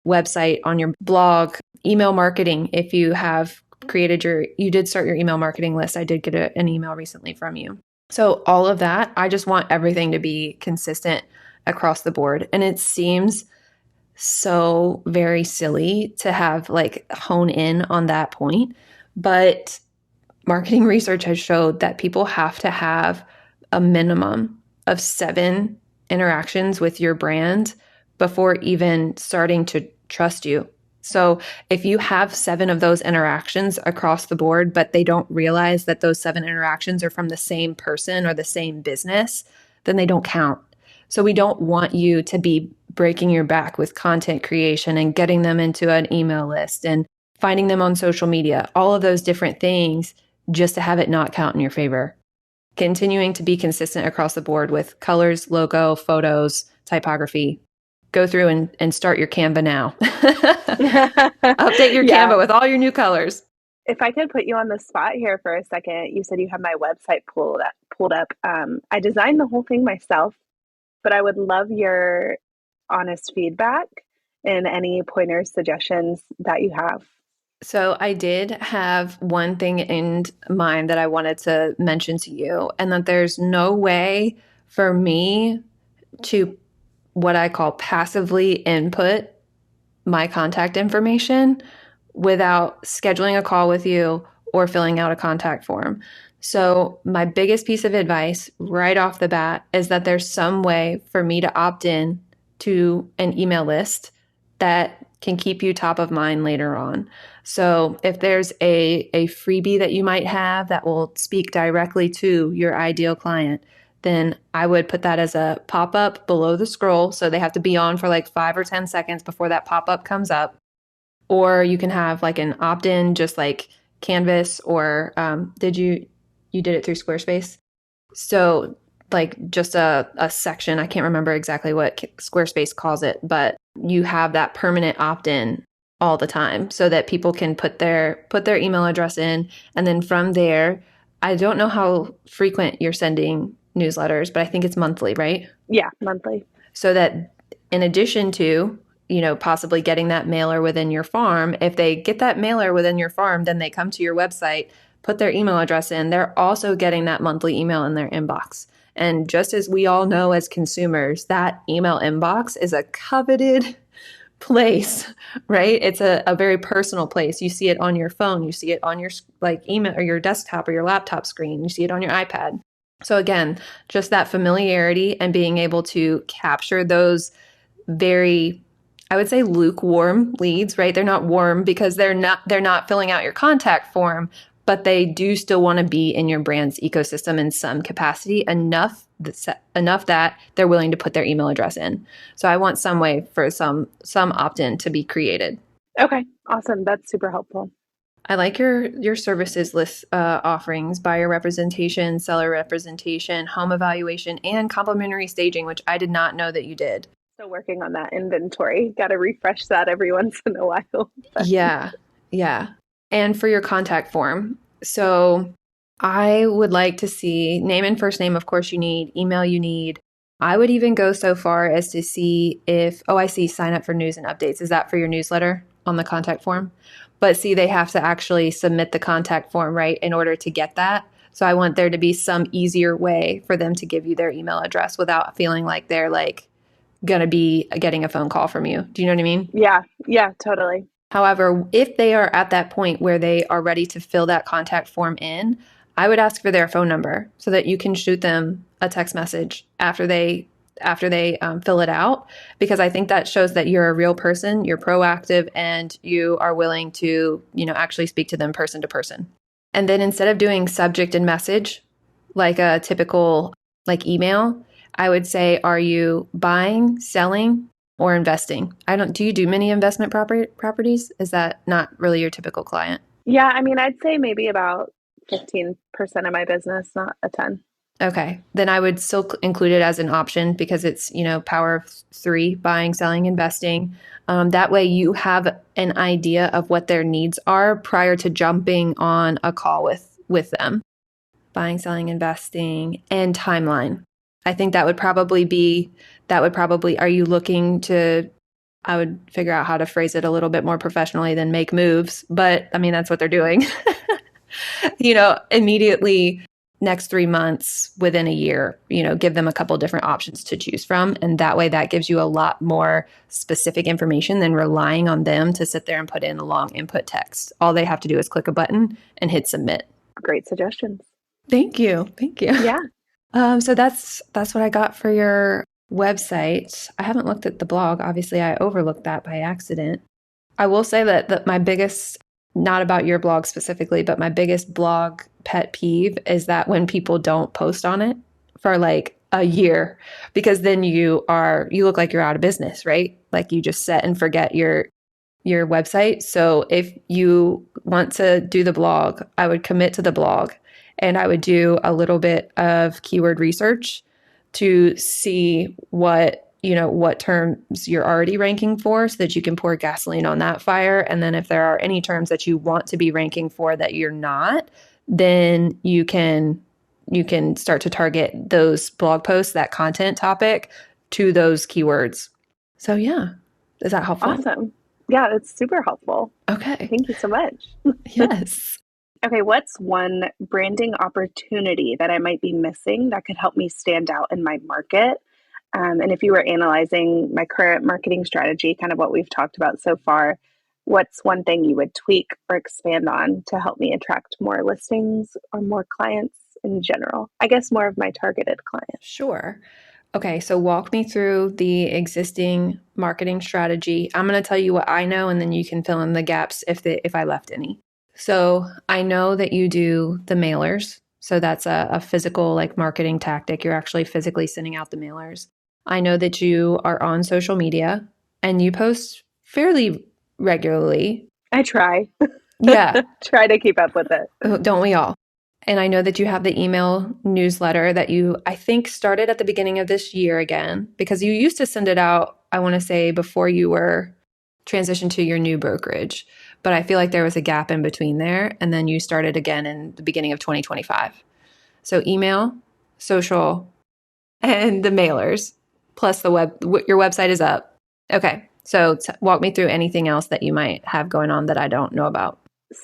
website, on your blog, email marketing. If you have you did start your email marketing list. I did get an email recently from you. So all of that, I just want everything to be consistent across the board. And it seems so very silly to have like hone in on that point. But marketing research has showed that people have to have a minimum of 7 interactions with your brand before even starting to trust you. So if you have 7 of those interactions across the board, but they don't realize that those 7 interactions are from the same person or the same business, then they don't count. So we don't want you to be breaking your back with content creation and getting them into an email list and finding them on social media, all of those different things just to have it not count in your favor. Continuing to be consistent across the board with colors, logo, photos, typography. Go through and start your Canva now. Update your Canva with all your new colors. If I could put you on the spot here for a second, you said you have my website pulled up. I designed the whole thing myself, but I would love your honest feedback and any pointers, suggestions that you have. So I did have one thing in mind that I wanted to mention to you, and that there's no way for me to what I call passively input my contact information without scheduling a call with you or filling out a contact form. So, my biggest piece of advice right off the bat is that there's some way for me to opt in to an email list that can keep you top of mind later on. So, if there's a freebie that you might have that will speak directly to your ideal client, then I would put that as a pop up below the scroll. So they have to be on for like 5 or 10 seconds before that pop up comes up. Or you can have like an opt in, just like Canvas, or you did it through Squarespace? So like just a section, I can't remember exactly what Squarespace calls it, but you have that permanent opt in all the time so that people can put their email address in. And then from there, I don't know how frequent you're sending newsletters, but I think it's monthly, right? Yeah, monthly. So that in addition to, possibly getting that mailer within your farm, if they get that mailer within your farm, then they come to your website, put their email address in, they're also getting that monthly email in their inbox. And just as we all know as consumers, that email inbox is a coveted place, right? It's a very personal place. You see it on your phone, you see it on your like email or your desktop or your laptop screen, you see it on your iPad. So again, just that familiarity and being able to capture those very, I would say, lukewarm leads, right? They're not warm because they're not filling out your contact form, but they do still want to be in your brand's ecosystem in some capacity, enough that they're willing to put their email address in. So I want some way for some opt-in to be created. Okay, awesome. That's super helpful. I like your services list offerings: buyer representation, seller representation, home evaluation, and complimentary staging, which I did not know that you did. Still working on that inventory. Got to refresh that every once in a while. Yeah. And for your contact form. So I would like to see name and first name, of course, you need, email you need. I would even go so far as to see if, I see sign up for news and updates. Is that for your newsletter on the contact form? But see, they have to actually submit the contact form, right, in order to get that. So I want there to be some easier way for them to give you their email address without feeling like they're like going to be getting a phone call from you. Do you know what I mean? Yeah, totally. However, if they are at that point where they are ready to fill that contact form in, I would ask for their phone number so that you can shoot them a text message after they fill it out, because I think that shows that you're a real person, you're proactive, and you are willing to, actually speak to them person to person. And then instead of doing subject and message like a typical like email, I would say, are you buying, selling, or investing? Do you do many investment properties? Is that not really your typical client? Yeah, I mean, I'd say maybe about 15% of my business, not a ton. Okay. Then I would still include it as an option because it's, power of three: buying, selling, investing. That way you have an idea of what their needs are prior to jumping on a call with them. Buying, selling, investing, and timeline. I think that would probably, are you looking to, I would figure out how to phrase it a little bit more professionally than make moves, but I mean, that's what they're doing. Immediately next 3 months, within a year, give them a couple different options to choose from. And that way that gives you a lot more specific information than relying on them to sit there and put in a long input text. All they have to do is click a button and hit submit. Great suggestions. Thank you. Yeah. So that's what I got for your website. I haven't looked at the blog. Obviously, I overlooked that by accident. I will say that my biggest, not about your blog specifically, but my biggest blog pet peeve is that when people don't post on it for like a year, because then you look like you're out of business, right? Like you just set and forget your website. So if you want to do the blog, I would commit to the blog, and I would do a little bit of keyword research to see what what terms you're already ranking for so that you can pour gasoline on that fire. And then if there are any terms that you want to be ranking for that you're not, then you can start to target those blog posts, that content topic, to those keywords. So yeah, is that helpful? Awesome. Yeah, it's super helpful. Okay. Thank you so much. Yes. Okay, what's one branding opportunity that I might be missing that could help me stand out in my market? And if you were analyzing my current marketing strategy, kind of what we've talked about so far, what's one thing you would tweak or expand on to help me attract more listings or more clients in general? I guess more of my targeted clients. Sure. Okay, so walk me through the existing marketing strategy. I'm going to tell you what I know, and then you can fill in the gaps if I left any. So I know that you do the mailers. So that's a physical like marketing tactic. You're actually physically sending out the mailers. I know that you are on social media and you post fairly regularly. I try. Yeah. Try to keep up with it. Don't we all? And I know that you have the email newsletter that you, I think, started at the beginning of this year again, because you used to send it out, I want to say, before you were transitioned to your new brokerage. But I feel like there was a gap in between there. And then you started again in the beginning of 2025. So email, social, and the mailers, plus your website is up. Okay. So walk me through anything else that you might have going on that I don't know about.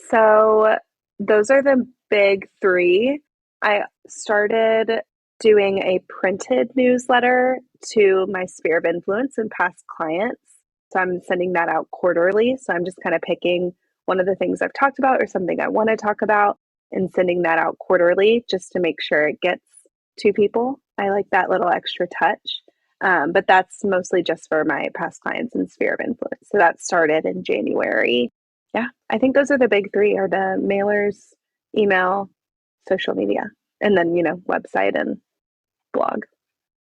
So those are the big three. I started doing a printed newsletter to my sphere of influence and past clients. So I'm sending that out quarterly. So I'm just kind of picking one of the things I've talked about or something I want to talk about and sending that out quarterly just to make sure it gets to people. I like that little extra touch. But that's mostly just for my past clients and sphere of influence. So that started in January. Yeah, I think those are the big three are the mailers, email, social media, and then, website and blog.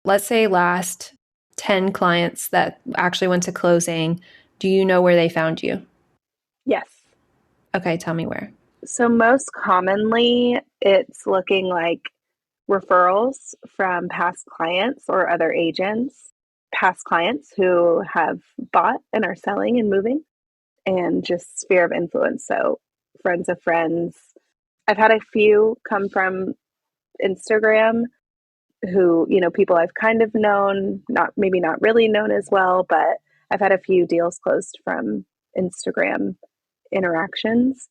Let's say last 10 clients that actually went to closing, do you know where they found you? Yes. Okay, tell me where. So most commonly, it's looking like referrals from past clients or other agents, past clients who have bought and are selling and moving, and just sphere of influence. So friends of friends. I've had a few come from Instagram who, people I've kind of known, maybe not really known as well, but I've had a few deals closed from Instagram interactions.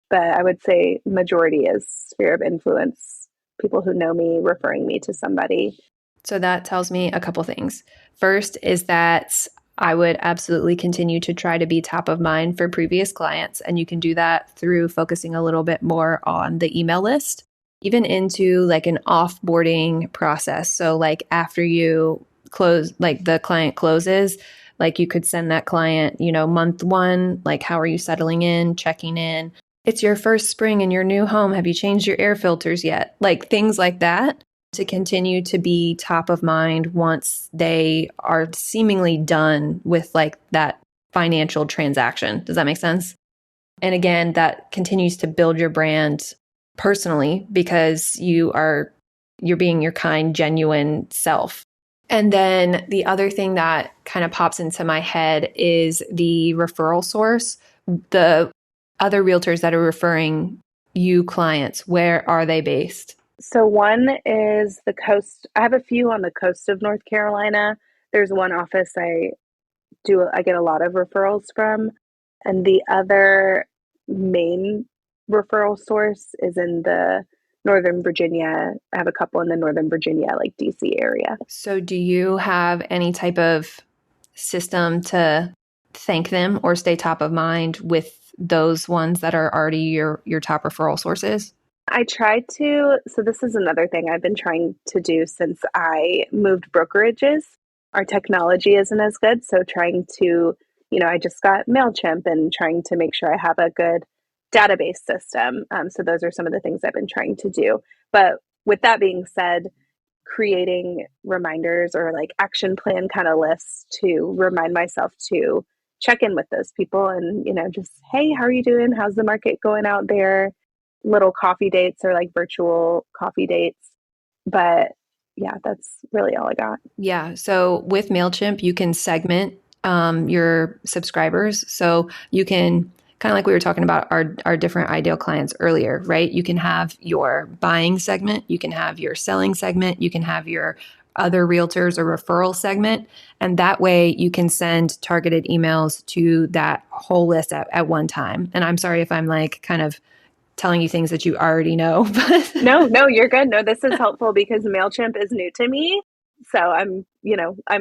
But I would say majority is sphere of influence, people who know me referring me to somebody. So that tells me a couple things. First is that I would absolutely continue to try to be top of mind for previous clients. And you can do that through focusing a little bit more on the email list, even into like an offboarding process. So, like after you close, like the client closes, like you could send that client, month one, like how are you settling in, checking in? It's your first spring in your new home. Have you changed your air filters yet? Like things like that to continue to be top of mind once they are seemingly done with like that financial transaction. Does that make sense? And again, that continues to build your brand personally because you're being your kind, genuine self. And then the other thing that kind of pops into my head is the referral source. The other realtors that are referring you clients, where are they based? So one is the coast. I have a few on the coast of North Carolina. There's one office I get a lot of referrals from, and the other main referral source is in the Northern Virginia. I have a couple in the Northern Virginia, like DC area. So do you have any type of system to thank them or stay top of mind with those ones that are already your top referral sources? I tried to, so this is another thing I've been trying to do since I moved brokerages. Our technology isn't as good. So trying to, I just got MailChimp and trying to make sure I have a good database system. So those are some of the things I've been trying to do. But with that being said, creating reminders or like action plan kind of lists to remind myself to check in with those people and, just, hey, how are you doing? How's the market going out there? Little coffee dates or like virtual coffee dates. But yeah, that's really all I got. Yeah. So with MailChimp, you can segment your subscribers. So you can kind of like we were talking about our different ideal clients earlier, right? You can have your buying segment, you can have your selling segment, you can have your other realtors or referral segment. And that way you can send targeted emails to that whole list at one time. And I'm sorry if I'm like kind of telling you things that you already know, but No, you're good. No, this is helpful because MailChimp is new to me. So I'm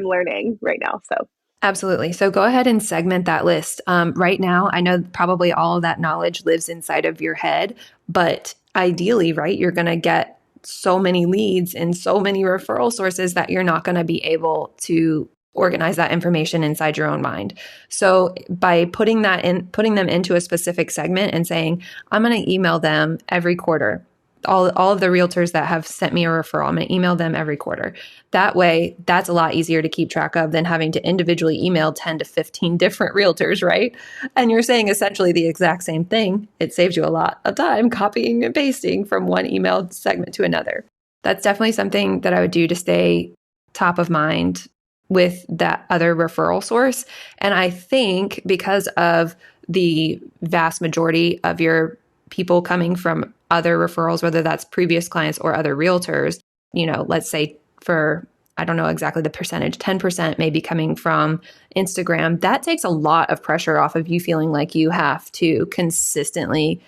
learning right now. So absolutely. So go ahead and segment that list. Right now, I know probably all of that knowledge lives inside of your head, but ideally, right, you're going to get so many leads and so many referral sources that you're not going to be able to organize that information inside your own mind. So by putting them into a specific segment and saying, I'm going to email them every quarter. All of the realtors that have sent me a referral, I'm going to email them every quarter. That way, that's a lot easier to keep track of than having to individually email 10 to 15 different realtors, right? And you're saying essentially the exact same thing. It saves you a lot of time copying and pasting from one email segment to another. That's definitely something that I would do to stay top of mind with that other referral source. And I think because of the vast majority of your people coming from other referrals, whether that's previous clients or other realtors, let's say for, I don't know exactly the percentage, 10% may be coming from Instagram. That takes a lot of pressure off of you feeling like you have to consistently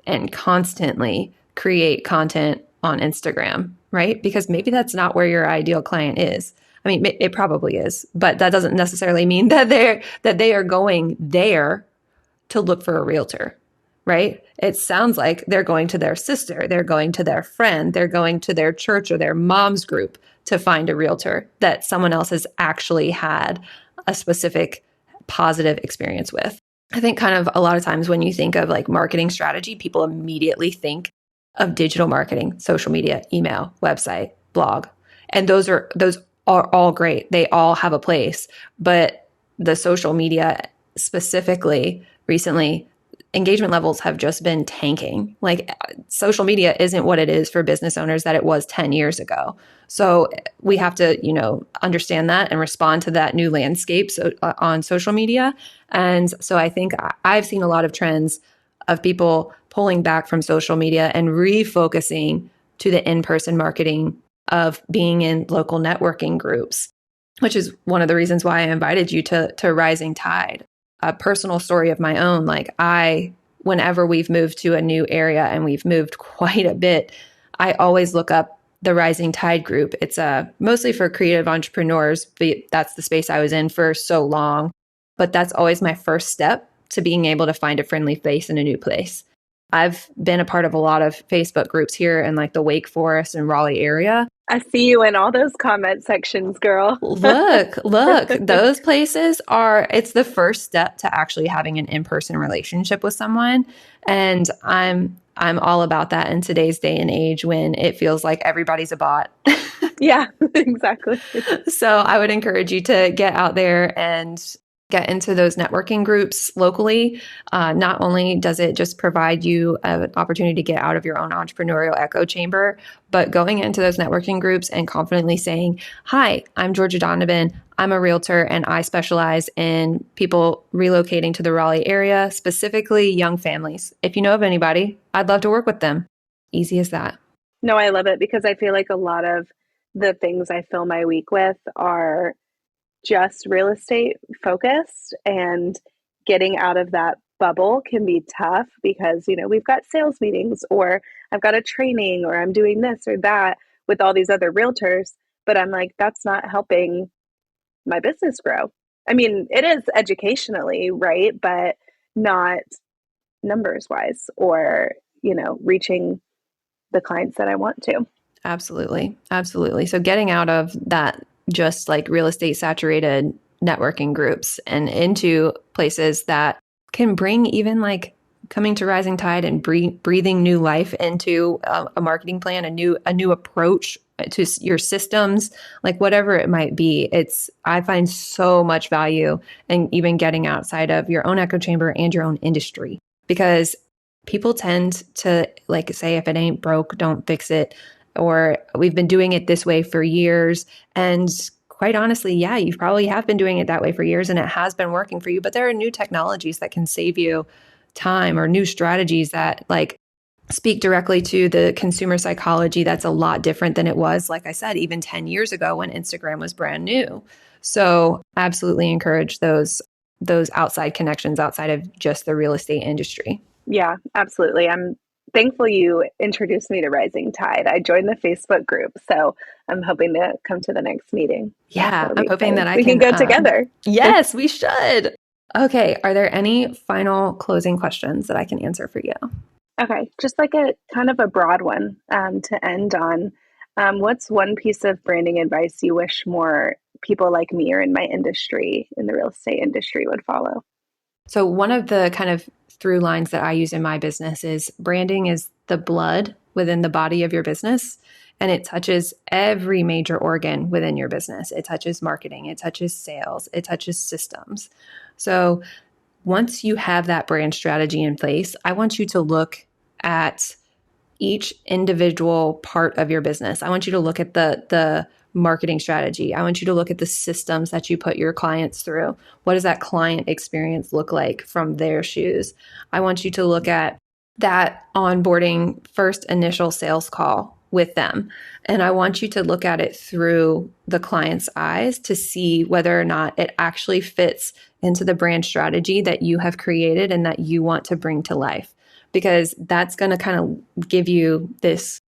and constantly create content on Instagram, right? Because maybe that's not where your ideal client is. I mean, it probably is, but that doesn't necessarily mean that they are going there to look for a realtor, right? It sounds like they're going to their sister, they're going to their friend, they're going to their church or their mom's group to find a realtor that someone else has actually had a specific positive experience with. I think kind of a lot of times when you think of like marketing strategy, people immediately think of digital marketing, social media, email, website, blog. And those are all great. They all have a place, but the social media specifically recently, engagement levels have just been tanking. Like social media isn't what it is for business owners that it was 10 years ago. So we have to, understand that and respond to that new landscape on social media. And so I think I've seen a lot of trends of people pulling back from social media and refocusing to the in-person marketing of being in local networking groups, which is one of the reasons why I invited you to Rising Tide. A personal story of my own, whenever we've moved to a new area, and we've moved quite a bit, I always look up the Rising Tide group. It's mostly for creative entrepreneurs. That's the space I was in for so long. But that's always my first step to being able to find a friendly face in a new place. I've been a part of a lot of Facebook groups here in like the Wake Forest and Raleigh area. I see you in all those comment sections, girl. Look, those places it's the first step to actually having an in-person relationship with someone. And I'm all about that in today's day and age when it feels like everybody's a bot. Yeah, exactly. So I would encourage you to get out there and get into those networking groups locally. Not only does it just provide you an opportunity to get out of your own entrepreneurial echo chamber, but going into those networking groups and confidently saying, hi, I'm Georgia Donovan. I'm a realtor and I specialize in people relocating to the Raleigh area, specifically young families. If you know of anybody, I'd love to work with them. Easy as that. No, I love it because I feel like a lot of the things I fill my week with are just real estate focused, and getting out of that bubble can be tough because, we've got sales meetings, or I've got a training, or I'm doing this or that with all these other realtors. But I'm like, that's not helping my business grow. I mean, it is educationally, right? But not numbers wise, or, reaching the clients that I want to. Absolutely. Absolutely. So getting out of that just like real estate saturated networking groups and into places that can bring even like coming to Rising Tide and breathing new life into a marketing plan, a new approach to your systems, like whatever it might be. I find so much value in even getting outside of your own echo chamber and your own industry, because people tend to like say, if it ain't broke, don't fix it. or we've been doing it this way for years. And quite honestly, yeah, you probably have been doing it that way for years and it has been working for you, but there are new technologies that can save you time, or new strategies that like speak directly to the consumer psychology that's a lot different than it was, like I said, even 10 years ago when Instagram was brand new. So absolutely encourage those outside connections outside of just the real estate industry. Yeah, absolutely. I'm thankful you introduced me to Rising Tide. I joined the Facebook group, so I'm hoping to come to the next meeting. Yeah, That'll I'm be hoping exciting. that I We can can. go together. Yes, we should. Okay, are there any final closing questions that I can answer for you? Okay, just like a kind of a broad one to end on. What's one piece of branding advice you wish more people like me or in my industry, in the real estate industry, would follow? So, one of the kind of through lines that I use in my business is branding is the blood within the body of your business, and it touches every major organ within your business. It touches marketing, it touches sales, it touches systems. So, once you have that brand strategy in place, I want you to look at each individual part of your business. I want you to look at the marketing strategy. I want you to look at the systems that you put your clients through. What does that client experience look like from their shoes? I want you to look at that onboarding first initial sales call with them. And I want you to look at it through the client's eyes to see whether or not it actually fits into the brand strategy that you have created and that you want to bring to life, because that's going to kind of give you this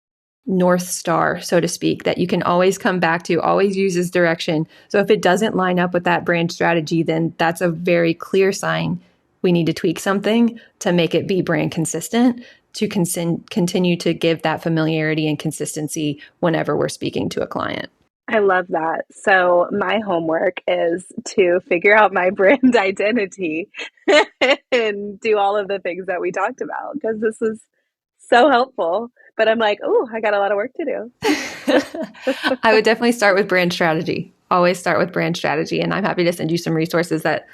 North Star, so to speak, that you can always come back to, always use as direction. So if it doesn't line up with that brand strategy, then that's a very clear sign we need to tweak something to make it be brand consistent, to continue to give that familiarity and consistency whenever we're speaking to a client. I love that. So my homework is to figure out my brand identity and do all of the things that we talked about, because this is so helpful. But I'm like, oh, I got a lot of work to do. I would definitely start with brand strategy. Always start with brand strategy. And I'm happy to send you some resources that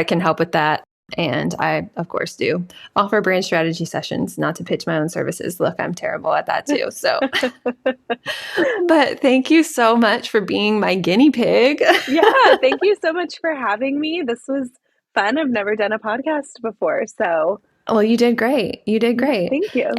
can help with that. And I, of course, do offer brand strategy sessions, not to pitch my own services. Look, I'm terrible at that too. So, but thank you so much for being my guinea pig. Yeah, thank you so much for having me. This was fun. I've never done a podcast before, so Well, you did great. You did great. thank you.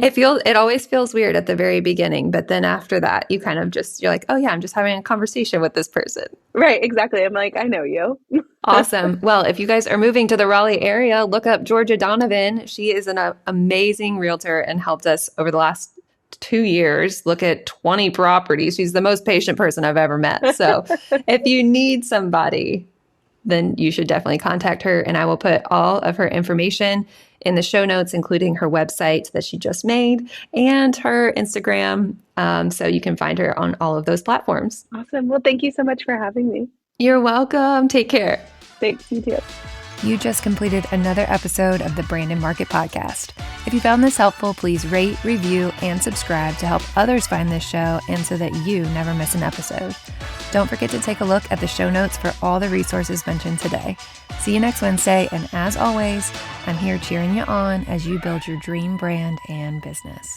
It always feels weird at the very beginning, but then after that, you kind of you're like, oh yeah, I'm just having a conversation with this person. Right, exactly. I'm like, I know you. Awesome. Well, if you guys are moving to the Raleigh area, look up Georgia Donovan. She is an amazing realtor and helped us over the last 2 years look at 20 properties. She's the most patient person I've ever met. So if you need somebody, then you should definitely contact her. And I will put all of her information in the show notes, including her website that she just made and her Instagram. So you can find her on all of those platforms. Awesome. Well, thank you so much for having me. You're welcome. Take care. Thanks, you too. You just completed another episode of the Brandon Market Podcast. If you found this helpful, please rate, review, and subscribe to help others find this show and so that you never miss an episode. Don't forget to take a look at the show notes for all the resources mentioned today. See you next Wednesday, and as always, I'm here cheering you on as you build your dream brand and business.